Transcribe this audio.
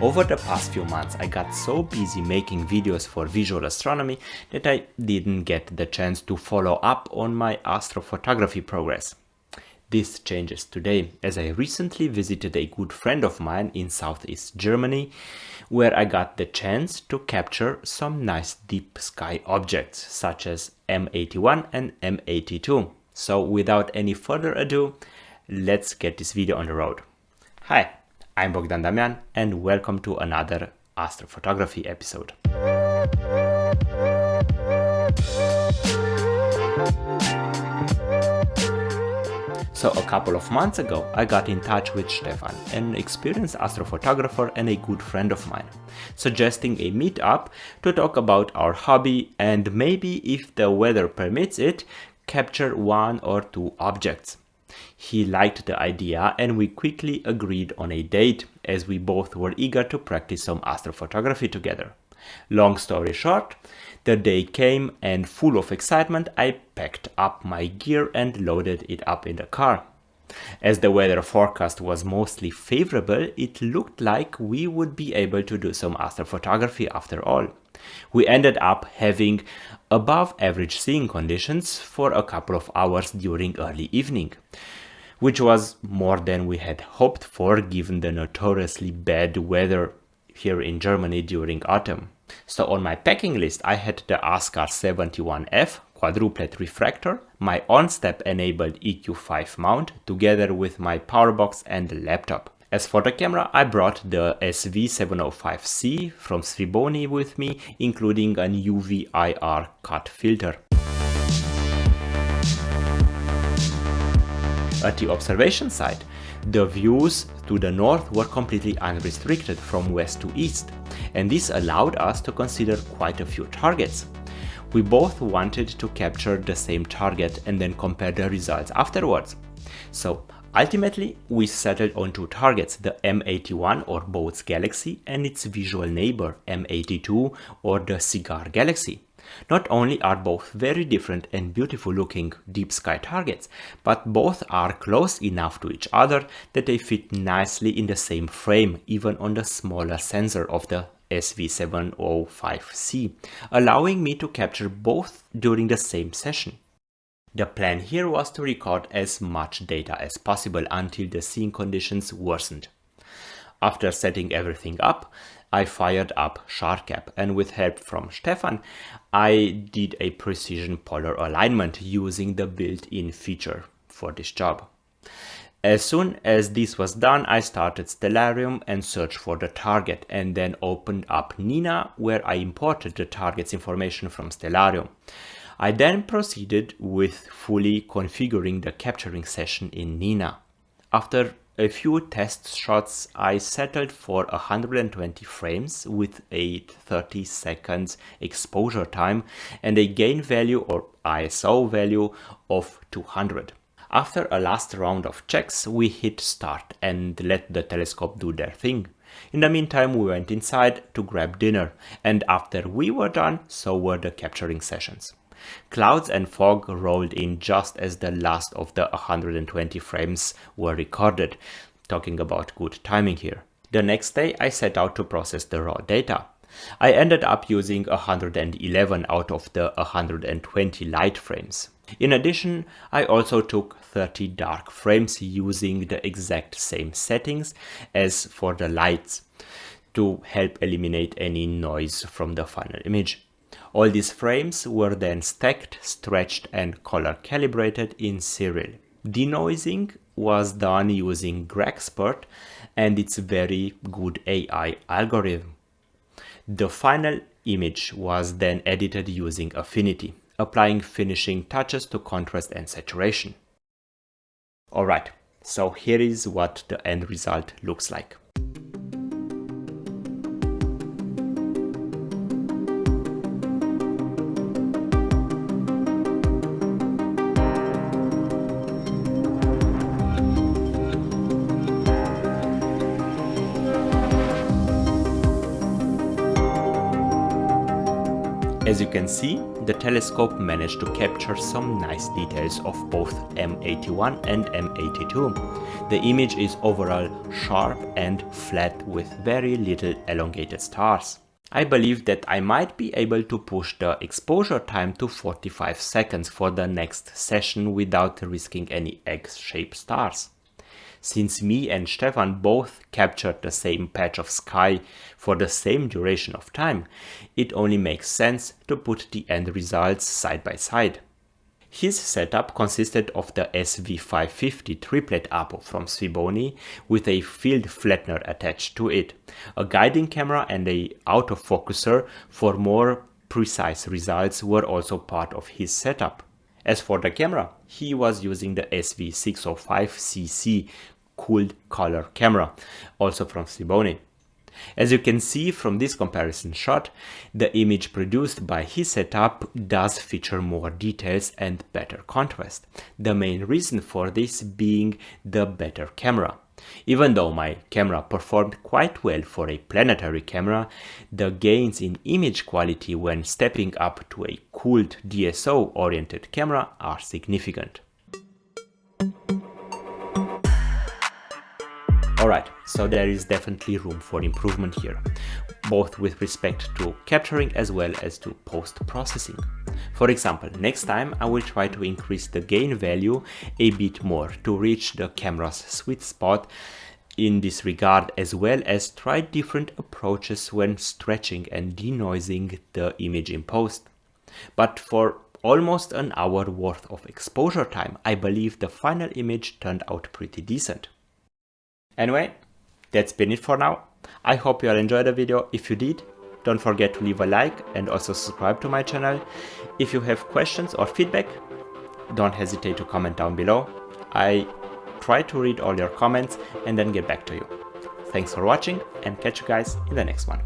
Over the past few months I got so busy making videos for visual astronomy that I didn't get the chance to follow up on my astrophotography progress. This changes today, as I recently visited a good friend of mine in southeast Germany, where I got the chance to capture some nice deep sky objects such as M81 and M82. So without any further ado, let's get this video on the road. Hi, I'm Bogdan Damian and welcome to another astrophotography episode. So a couple of months ago, I got in touch with Stefan, an experienced astrophotographer and a good friend of mine, suggesting a meetup to talk about our hobby and maybe, if the weather permits it, capture one or two objects. He liked the idea and we quickly agreed on a date, as we both were eager to practice some astrophotography together. Long story short, the day came and full of excitement I packed up my gear and loaded it up in the car. As the weather forecast was mostly favorable, it looked like we would be able to do some astrophotography after all. We ended up having above average seeing conditions for a couple of hours during early evening, which was more than we had hoped for given the notoriously bad weather here in Germany during autumn. So on my packing list I had the Askar 71F quadruplet refractor, my Onstep enabled EQ5 mount together with my powerbox and laptop. As for the camera, I brought the SV705C from Sriboni with me, including an UV IR cut filter. At the observation site, the views to the north were completely unrestricted from west to east, and this allowed us to consider quite a few targets. We both wanted to capture the same target and then compare the results afterwards. So ultimately, we settled on two targets, the M81 or Boat's Galaxy and its visual neighbor M82 or the Cigar Galaxy. Not only are both very different and beautiful looking deep sky targets, but both are close enough to each other that they fit nicely in the same frame, even on the smaller sensor of the SV705C, allowing me to capture both during the same session. The plan here was to record as much data as possible until the seeing conditions worsened. After setting everything up, I fired up SharkCap, and with help from Stefan, I did a precision polar alignment using the built-in feature for this job. As soon as this was done, I started Stellarium and searched for the target, and then opened up Nina, where I imported the target's information from Stellarium. I then proceeded with fully configuring the capturing session in Nina. After a few test shots, I settled for 120 frames with a 30 seconds exposure time and a gain value or ISO value of 200. After a last round of checks, we hit start and let the telescope do their thing. In the meantime, we went inside to grab dinner, and after we were done, so were the capturing sessions. Clouds and fog rolled in just as the last of the 120 frames were recorded, talking about good timing here. The next day I set out to process the raw data. I ended up using 111 out of the 120 light frames. In addition, I also took 30 dark frames using the exact same settings as for the lights to help eliminate any noise from the final image. All these frames were then stacked, stretched and color calibrated in serial. Denoising was done using Grexpert and its very good AI algorithm. The final image was then edited using Affinity, applying finishing touches to contrast and saturation. Alright, so here is what the end result looks like. As you can see, the telescope managed to capture some nice details of both M81 and M82. The image is overall sharp and flat with very little elongated stars. I believe that I might be able to push the exposure time to 45 seconds for the next session without risking any egg-shaped stars. Since me and Stefan both captured the same patch of sky for the same duration of time, it only makes sense to put the end results side by side. His setup consisted of the SV550 triplet apo from Sibony with a field flattener attached to it, a guiding camera and an autofocuser for more precise results were also part of his setup. As for the camera, he was using the SV605cc cooled color camera, also from Sibony. As you can see from this comparison shot, the image produced by his setup does feature more details and better contrast, the main reason for this being the better camera. Even though my camera performed quite well for a planetary camera, the gains in image quality when stepping up to a cooled DSO oriented camera are significant. Alright, so there is definitely room for improvement here, both with respect to capturing as well as to post-processing. For example, next time I will try to increase the gain value a bit more to reach the camera's sweet spot in this regard, as well as try different approaches when stretching and denoising the image in post. But for almost an hour worth of exposure time, I believe the final image turned out pretty decent. Anyway, that's been it for now. I hope you all enjoyed the video. If you did, don't forget to leave a like and also subscribe to my channel. If you have questions or feedback, don't hesitate to comment down below. I try to read all your comments and then get back to you. Thanks for watching and catch you guys in the next one.